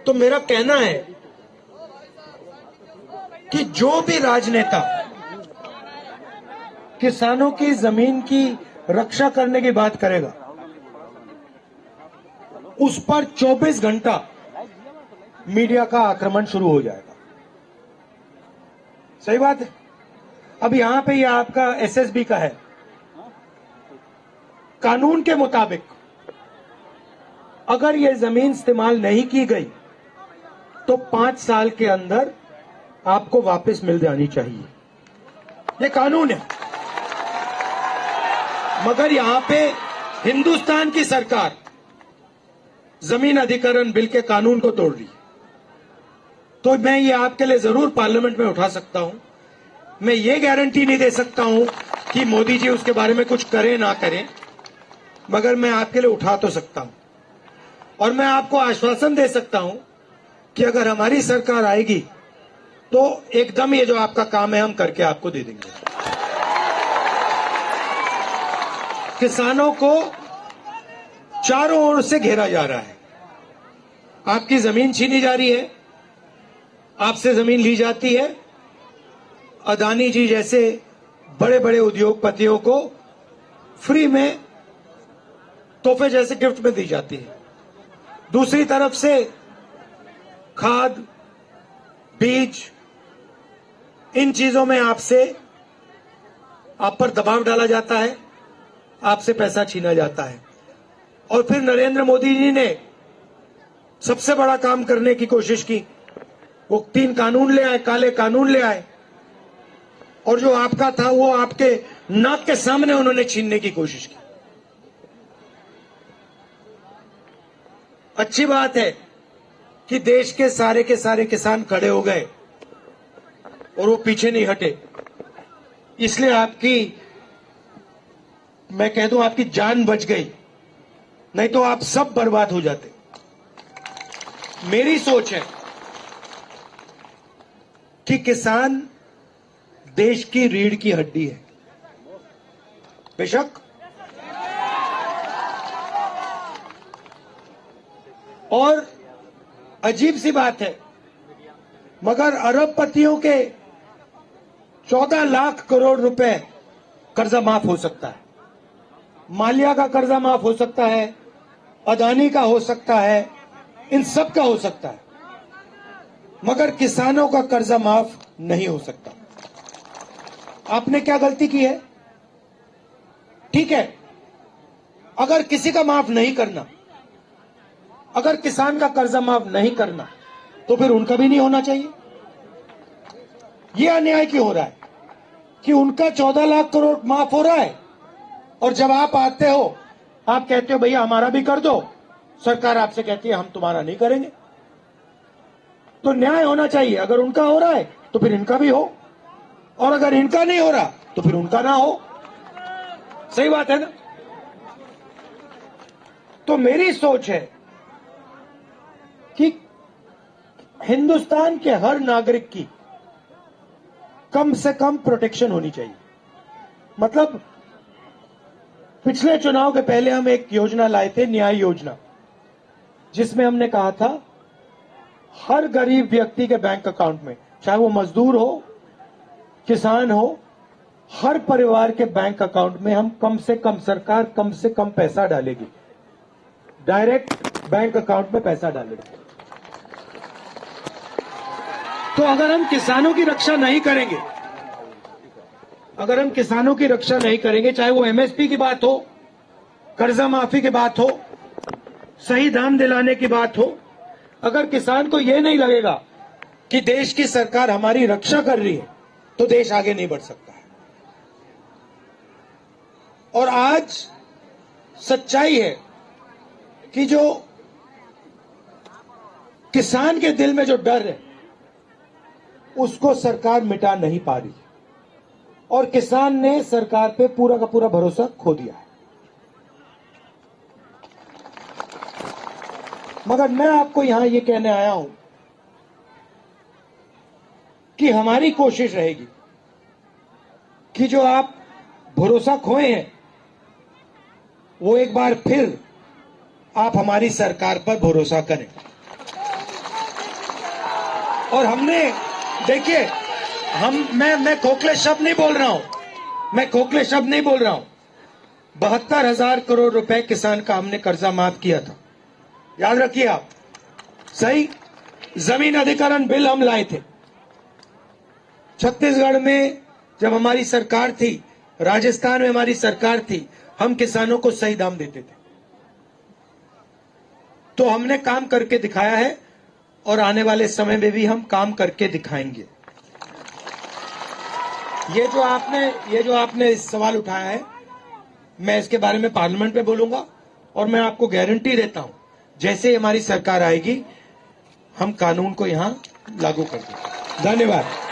तो मेरा कहना है कि जो भी राजनेता किसानों की जमीन की रक्षा करने की बात करेगा, उस पर 24 घंटा मीडिया का आक्रमण शुरू हो जाएगा। सही बात है। अब यहां पे यह आपका एसएसबी का है। कानून के मुताबिक अगर यह जमीन इस्तेमाल नहीं की गई तो 5 साल के अंदर आपको वापस मिल जानी चाहिए। यह कानून है। मगर यहां पे हिंदुस्तान की सरकार जमीन अधिग्रहण बिल के कानून को तोड़ रही है। तो मैं ये आपके लिए जरूर पार्लियामेंट में उठा सकता हूं। मैं ये गारंटी नहीं दे सकता हूं कि मोदी जी उसके बारे में कुछ करें ना करें, मगर मैं आपके लिए उठा तो सकता हूं। और मैं आपको आश्वासन दे सकता हूं कि अगर हमारी सरकार आएगी तो एकदम ये जो आपका काम है हम करके आपको दे देंगे। किसानों को चारों ओर से घेरा जा रहा है। आपकी जमीन छीनी जा रही है, आपसे जमीन ली जाती है। अदानी जी जैसे बड़े बड़े उद्योगपतियों को फ्री में तोहफे जैसे गिफ्ट में दी जाती है। दूसरी तरफ से खाद, बीज, इन चीजों में आप पर दबाव डाला जाता है, आपसे पैसा छीना जाता है। और फिर नरेंद्र मोदी जी ने सबसे बड़ा काम करने की कोशिश की। वो 3 कानून ले आए, काले कानून ले आए, और जो आपका था वो आपके नाक के सामने उन्होंने छीनने की कोशिश की। अच्छी बात है कि देश के सारे किसान खड़े हो गए और वो पीछे नहीं हटे। इसलिए मैं कह दूं आपकी जान बच गई, नहीं तो आप सब बर्बाद हो जाते। मेरी सोच है कि किसान देश की रीढ़ की हड्डी है। बेशक और अजीब सी बात है, मगर अरबपतियों के 14 लाख करोड़ रुपए कर्जा माफ हो सकता है। माल्या का कर्जा माफ हो सकता है, अदानी का हो सकता है, इन सब का हो सकता है, मगर किसानों का कर्जा माफ नहीं हो सकता। आपने क्या गलती की है? ठीक है, अगर किसी का माफ नहीं करना, अगर किसान का कर्जा माफ नहीं करना, तो फिर उनका भी नहीं होना चाहिए। यह अन्याय क्यों हो रहा है कि उनका 14 लाख करोड़ माफ हो रहा है और जब आप आते हो आप कहते हो भैया हमारा भी कर दो, सरकार आपसे कहती है हम तुम्हारा नहीं करेंगे। तो न्याय होना चाहिए। अगर उनका हो रहा है तो फिर इनका भी हो, और अगर इनका नहीं हो रहा तो फिर उनका ना हो। सही बात है ना? तो मेरी सोच है कि हिंदुस्तान के हर नागरिक की कम से कम प्रोटेक्शन होनी चाहिए। मतलब पिछले चुनाव के पहले हम एक योजना लाए थे, न्याय योजना, जिसमें हमने कहा था हर गरीब व्यक्ति के बैंक अकाउंट में, चाहे वो मजदूर हो, किसान हो, हर परिवार के बैंक अकाउंट में हम कम से कम, सरकार कम से कम पैसा डालेगी, डायरेक्ट बैंक अकाउंट में पैसा डालेगी। तो अगर हम किसानों की रक्षा नहीं करेंगे, चाहे वो एमएसपी की बात हो, कर्जा माफी की बात हो, सही दाम दिलाने की बात हो, अगर किसान को यह नहीं लगेगा कि देश की सरकार हमारी रक्षा कर रही है, तो देश आगे नहीं बढ़ सकता है। और आज सच्चाई है कि जो किसान के दिल में जो डर है उसको सरकार मिटा नहीं पा रही, और किसान ने सरकार पे पूरा का पूरा भरोसा खो दिया है। मगर मैं आपको यहां ये कहने आया हूं कि हमारी कोशिश रहेगी कि जो आप भरोसा खोए हैं वो एक बार फिर आप हमारी सरकार पर भरोसा करें। और हमने देखिए मैं खोखले शब्द नहीं बोल रहा हूं, मैं खोखले शब्द नहीं बोल रहा हूं। 72,000 करोड़ रुपए किसान का हमने कर्जा माफ किया था, याद रखिए आप। सही, जमीन अधिग्रहण बिल हम लाए थे। छत्तीसगढ़ में जब हमारी सरकार थी, राजस्थान में हमारी सरकार थी, हम किसानों को सही दाम देते थे। तो हमने काम करके दिखाया है और आने वाले समय में भी हम काम करके दिखाएंगे। ये जो आपने सवाल उठाया है, मैं इसके बारे में पार्लियामेंट में बोलूंगा और मैं आपको गारंटी देता हूं, जैसे हमारी सरकार आएगी हम कानून को यहां लागू कर देंगे। धन्यवाद।